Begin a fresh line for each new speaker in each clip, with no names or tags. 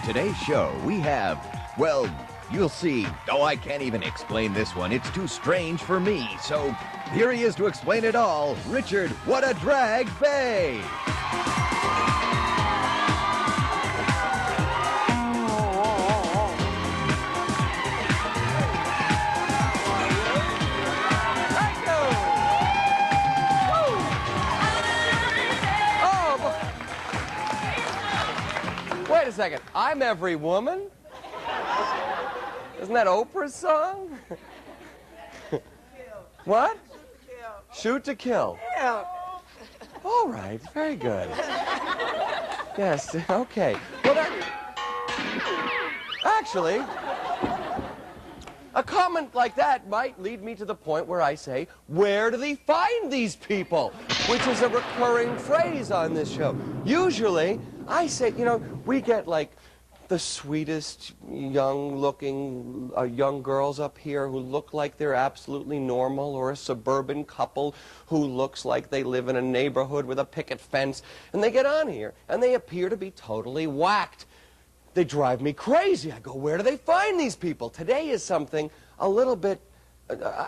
today's show, we have, well, you'll see. Oh, I can't even explain this one. It's too strange for me. So here he is to explain it all. Richard, what a drag, Bey!
Wait a second. I'm every woman? Isn't that Oprah's song? What? Shoot to kill.
Yeah.
All right. Very good. Yes. Okay. Well, actually, a comment like that might lead me to the point where I say, where do they find these people? Which is a recurring phrase on this show. Usually, I say, you know, we get like the sweetest young-looking young girls up here who look like they're absolutely normal, or a suburban couple who looks like they live in a neighborhood with a picket fence, and they get on here, and they appear to be totally whacked. They drive me crazy. I go, where do they find these people? Today is something a little bit,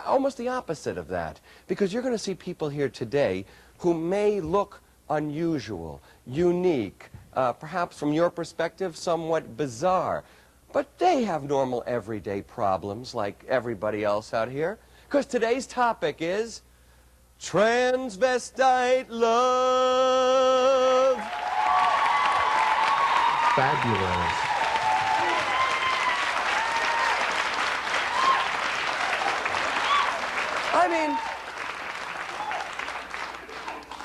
almost the opposite of that, because you're going to see people here today who may look unusual, unique, perhaps from your perspective somewhat bizarre, but they have normal everyday problems like everybody else out here, because today's topic is transvestite love.
Fabulous.
I mean,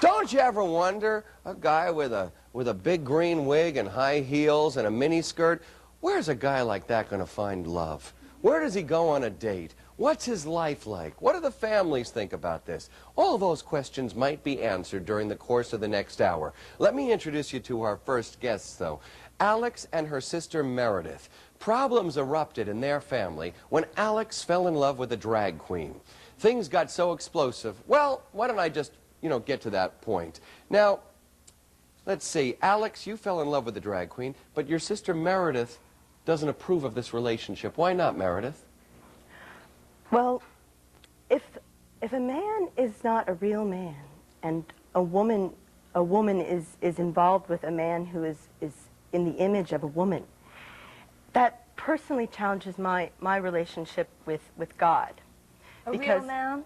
don't you ever wonder, a guy with a big green wig and high heels and a mini skirt, where's a guy like that going to find love? Where does he go on a date? What's his life like? What do the families think about this? All those questions might be answered during the course of the next hour. Let me introduce you to our first guests, though. Alex and her sister Meredith. Problems erupted in their family when Alex fell in love with a drag queen. Things got so explosive. Well, why don't I just, get to that point. Now, let's see. Alex, you fell in love with the drag queen, but your sister Meredith doesn't approve of this relationship. Why not, Meredith?
Well, if a man is not a real man, and a woman is involved with a man who is in the image of a woman, that personally challenges my relationship with God.
Real man?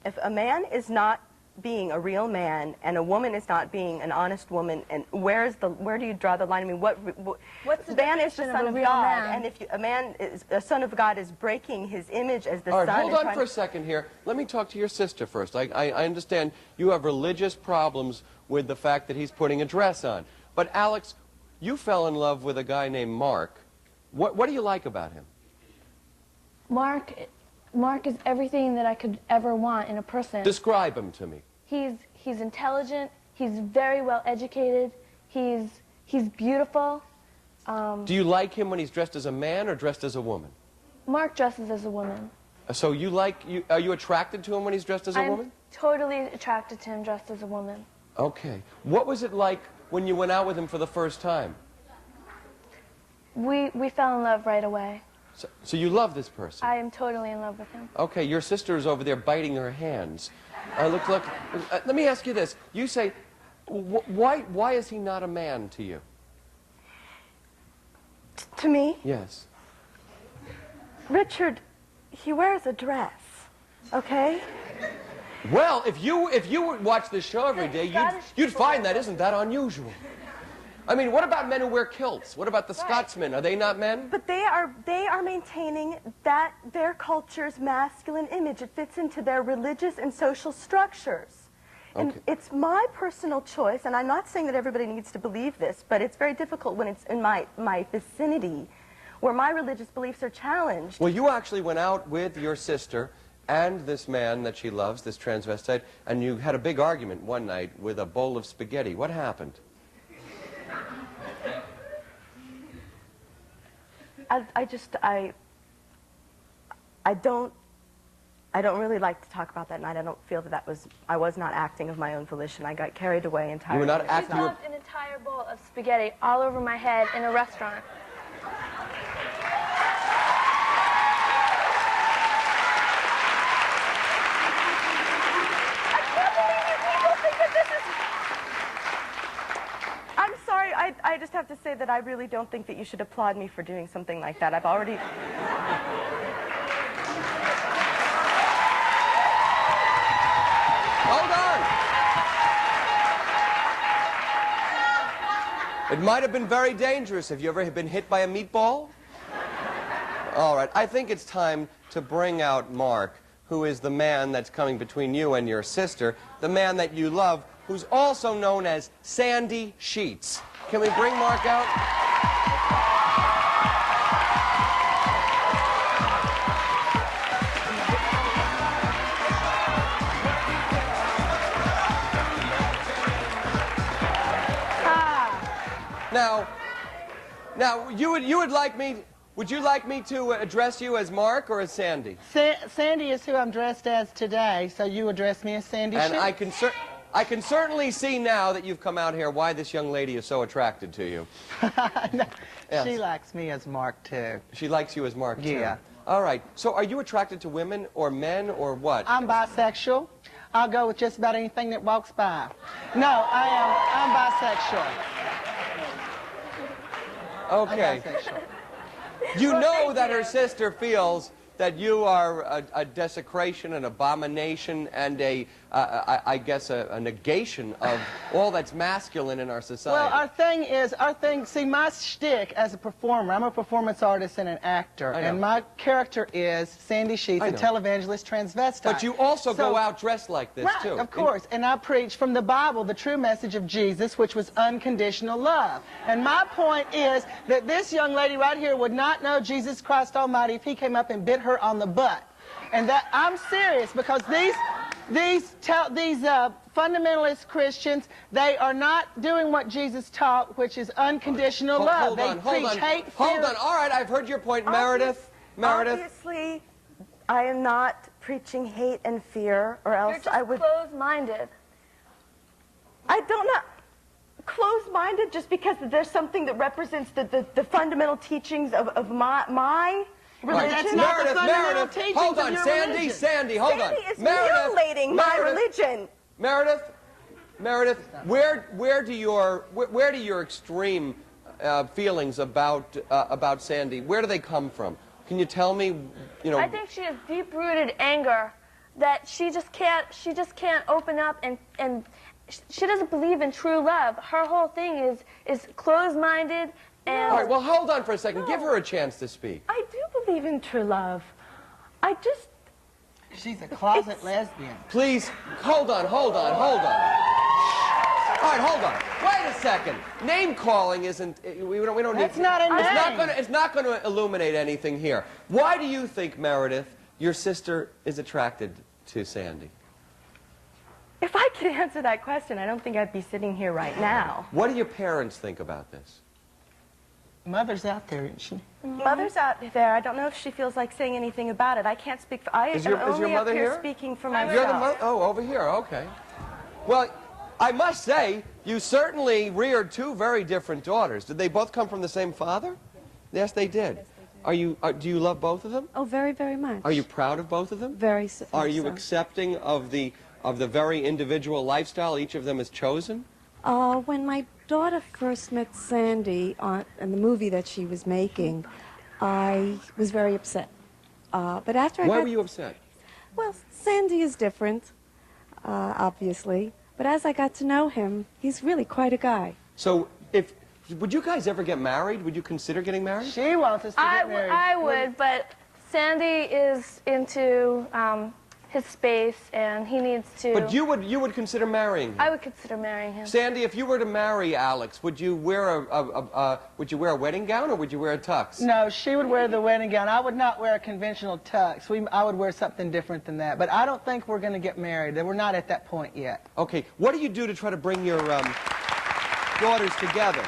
If a man is not being a real man and a woman is not being an honest woman, and where do you draw the line? I mean,
what's the
man is the son of
real
God,
man?
and if a son of God is breaking his image as the
All right,
son.
hold on for a second here. Let me talk to your sister first. I understand you have religious problems with the fact that he's putting a dress on. But Alex, you fell in love with a guy named Mark. What do you like about him?
Mark is everything that I could ever want in a person.
Describe him to me.
He's intelligent. He's very well educated. He's beautiful.
Do you like him when he's dressed as a man or dressed as a woman?
Mark dresses as a woman.
So are you attracted to him when he's dressed as a woman?
I'm totally attracted to him dressed as a woman.
Okay. What was it like when you went out with him for the first time?
We fell in love right away.
So you love this person?
I am totally in love with him.
Okay, your sister is over there biting her hands. Look, let me ask you this. You say, why is he not a man to you?
To me?
Yes.
Richard, he wears a dress, okay?
Well, if you would watch this show every day, you'd find that isn't that unusual. I mean, what about men who wear kilts? What about the Scotsmen? Are they not men?
But they are maintaining that their culture's masculine image. It fits into their religious and social structures. And
Okay.
it's my personal choice, and I'm not saying that everybody needs to believe this, but it's very difficult when it's in my vicinity where my religious beliefs are challenged.
Well, you actually went out with your sister and this man that she loves, this transvestite, and you had a big argument one night with a bowl of spaghetti. What happened?
I don't really like to talk about that night. I don't feel that I was not acting of my own volition. I got carried away entirely.
You were not
I
acting.
dumped an entire bowl of spaghetti all over my head in a restaurant.
have to say that I really don't think that you should applaud me for doing something like that. I've already...
Hold on. It might have been very dangerous. Have you ever been hit by a meatball? All right, I think it's time to bring out Mark, who is the man that's coming between you and your sister, the man that you love, who's also known as Sandy Sheets. Can we bring Mark out? Now, you would like me... Would you like me to address you as Mark or as Sandy?
Sandy is who I'm dressed as today, so you address me as Sandy
And
Sheets?
I can certainly see now that you've come out here why this young lady is so attracted to you.
No,
Yes.
she likes me as Mark, too.
She likes you as Mark, too.
Yeah.
All right. So are you attracted to women or men or what?
I'm bisexual. I'll go with just about anything that walks by. No, I'm bisexual.
Okay.
I'm bisexual.
You know that her sister feels that you are a desecration, an abomination, and I guess a negation of all that's masculine in our society.
Well, see, my shtick as a performer, I'm a performance artist and an actor, and my character is Sandy Sheets, a televangelist transvestite.
But you also go out dressed like this,
right,
too.
of course, and I preach from the Bible the true message of Jesus, which was unconditional love. And my point is that this young lady right here would not know Jesus Christ Almighty if he came up and bit her on the butt. And that I'm serious, because these fundamentalist Christians, they are not doing what Jesus taught, which is unconditional love. They preach hate, fear.
Hold on. All right, I've heard your point, Meredith.
Obviously, I am not preaching hate and fear, or else
You're just closed-minded.
I don't know. Closed-minded just because there's something that represents the fundamental teachings of my religion.
That's not the fundamental teachings
hold on,
of your
Sandy,
religion.
Sandy, hold on.
Sandy is mutilating my religion.
Meredith, where do your extreme feelings about Sandy, where do they come from? Can you tell me, you know?
I think she has deep-rooted anger that she just can't open up, and she doesn't believe in true love. Her whole thing is closed-minded. And
all right, well, hold on for a second. Give her a chance to speak.
I do believe in true love.
She's a closet lesbian.
Please, hold on. All right, hold on. Wait a second. Name calling isn't. We don't need.
That's not a name.
It's not going to illuminate anything here. Why do you think, Meredith, your sister is attracted to Sandy?
If I could answer that question, I don't think I'd be sitting here right now.
What do your parents think about this?
Mother's out there, isn't she?
Mother's out there. I don't know if she feels like saying anything about it. I can't speak for...
Is your mother
up
here?
Speaking for myself.
You're the mother? Oh, over here. Okay. Well, I must say, you certainly reared two very different daughters. Did they both come from the same father? Yes, they did. Do you love both of them?
Oh, very, very much.
Are you proud of both of them?
Very so.
Are you accepting of the very individual lifestyle each of them has chosen?
When my daughter first met Sandy in the movie that she was making, I was very upset. But after
Why were you upset?
Well, Sandy is different, obviously. But as I got to know him, he's really quite a guy.
So, would you guys ever get married? Would you consider getting married?
She wants us to get married.
I would, but Sandy is into his space, and he needs to...
But you would consider marrying him?
I would consider marrying him.
Sandy, if you were to marry Alex, would you wear a wedding gown or would you wear a tux?
No, she would wear the wedding gown. I would not wear a conventional tux. I would wear something different than that. But I don't think we're going to get married. We're not at that point yet.
Okay. What do you do to try to bring your daughters together?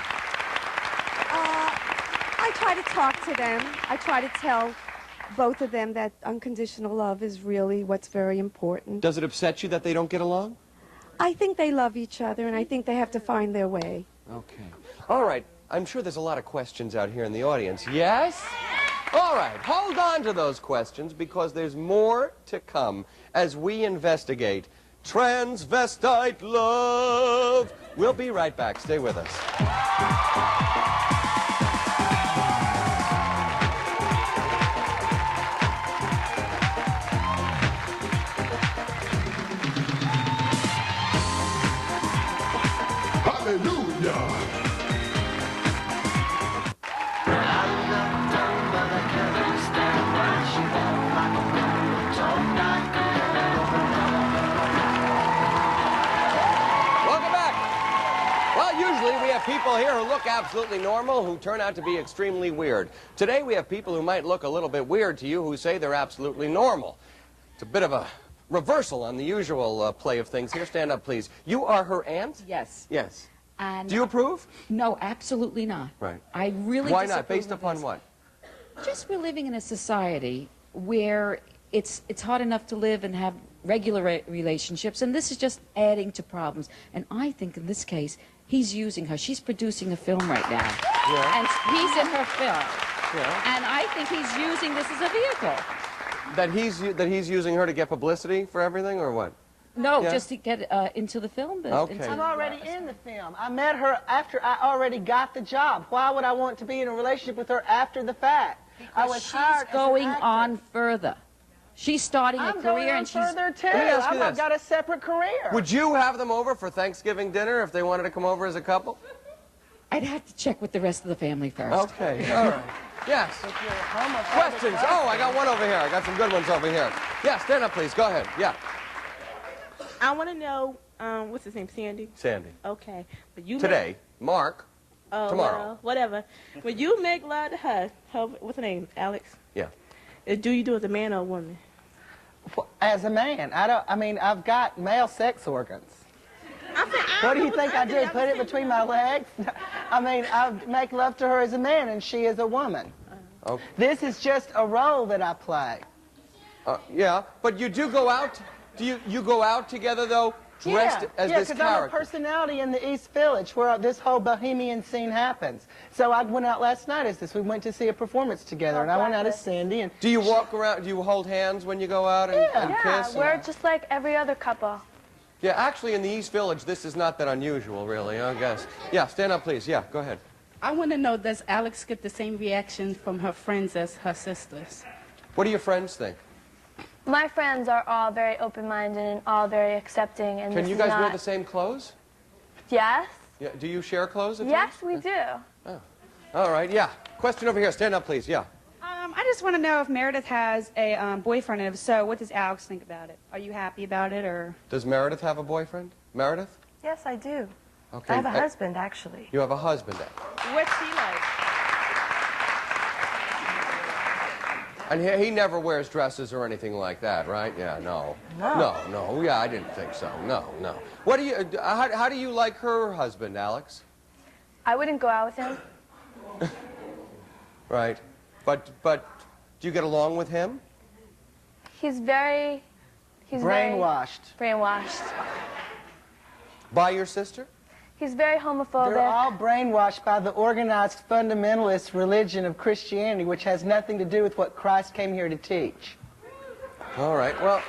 I try to talk to them. I try to tell both of them that unconditional love is really what's very important.
Does it upset you that they don't get along?
I think they love each other, and I think they have to find their way.
Okay. All right. I'm sure there's a lot of questions out here in the audience. Yes? All right. Hold on to those questions, because there's more to come as we investigate transvestite love. We'll be right back. Stay with us.
Hallelujah.
People here who look absolutely normal who turn out to be extremely weird. Today we have people who might look a little bit weird to you who say they're absolutely normal. It's a bit of a reversal on the usual play of things here. Stand up, please. You are her aunt?
Yes.
Yes.
And
do you approve?
No, absolutely not.
Right.
I really
Why not? Based upon what?
Just we're living in a society where it's hard enough to live and have regular relationships, and this is just adding to problems. And I think in this case, he's using her. She's producing a film right now.
Yeah.
And he's in her film.
Yeah.
And I think he's using this as a vehicle.
That he's using her to get publicity for everything, or what?
No,
Yeah.
just to get into the film.
Okay.
I'm already in the film. I met her after I already got the job. Why would I want to be in a relationship with her after the fact? I was hired
she's going
as an
on further. She's starting a career, and she's
further too.
Let me ask you
I've
this.
got a separate career.
Would you have them over for Thanksgiving dinner if they wanted to come over as a couple?
I'd have to check with the rest of the family first.
Okay, all right. Yes. Questions? Oh, I got one over here. I got some good ones over here. Yeah, stand up, please. Go ahead. Yeah.
I want to know, what's his name, Sandy?
Sandy.
Okay. But you
Today. Mark. Tomorrow.
Well, whatever. When you make love to her, what's her name, Alex?
Yeah.
Do you do it as a man or a woman?
As a man, I've got male sex organs. What do you think I do? Put it between my legs? I make love to her as a man, and she is a woman.
Okay.
This is just a role that I play.
Yeah, but you do go out. Do you go out together though, dressed as this
because I'm a
character?
personality in the East Village where this whole bohemian scene happens. So I went out last night as this. We went to see a performance together, and I went out as Sandy. And
do you walk around? Do you hold hands when you go out and, and kiss?
Yeah, we're just like every other couple.
Yeah, actually, in the East Village, this is not that unusual, really, I guess. Yeah, stand up, please. Yeah, go ahead.
I want to know, does Alex get the same reaction from her friends as her sisters?
What do your friends think?
My friends are all very open-minded and all very accepting. And
Can you guys wear the same clothes?
Yes.
Yeah. Do you share clothes at
Yes,
times?
we do.
Oh. All right, yeah. Question over here. Stand up, please. Yeah.
I just want to know if Meredith has a boyfriend, and if so, what does Alex think about it? Are you happy about it, or?
Does Meredith have a boyfriend? Meredith?
Yes, I do.
Okay.
I have a husband, actually.
You have a husband.
What's he like?
And he never wears dresses or anything like that, right? Yeah, no. No. Yeah, I didn't think so. No. What do you? How do you like her husband, Alex?
I wouldn't go out with him.
Right. But do you get along with him?
He's brainwashed. Brainwashed.
By your sister?
He's very homophobic.
they're all brainwashed by the organized fundamentalist religion of Christianity, which has nothing to do with what Christ came here to teach.
All right. Well,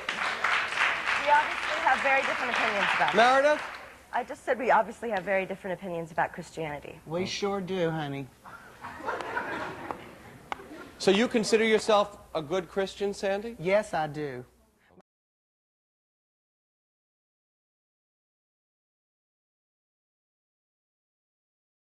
We obviously have very different opinions about it.
Meredith?
I just said we obviously have very different opinions about Christianity.
We sure do, honey.
So you consider yourself a good Christian, Sandy?
Yes, I do.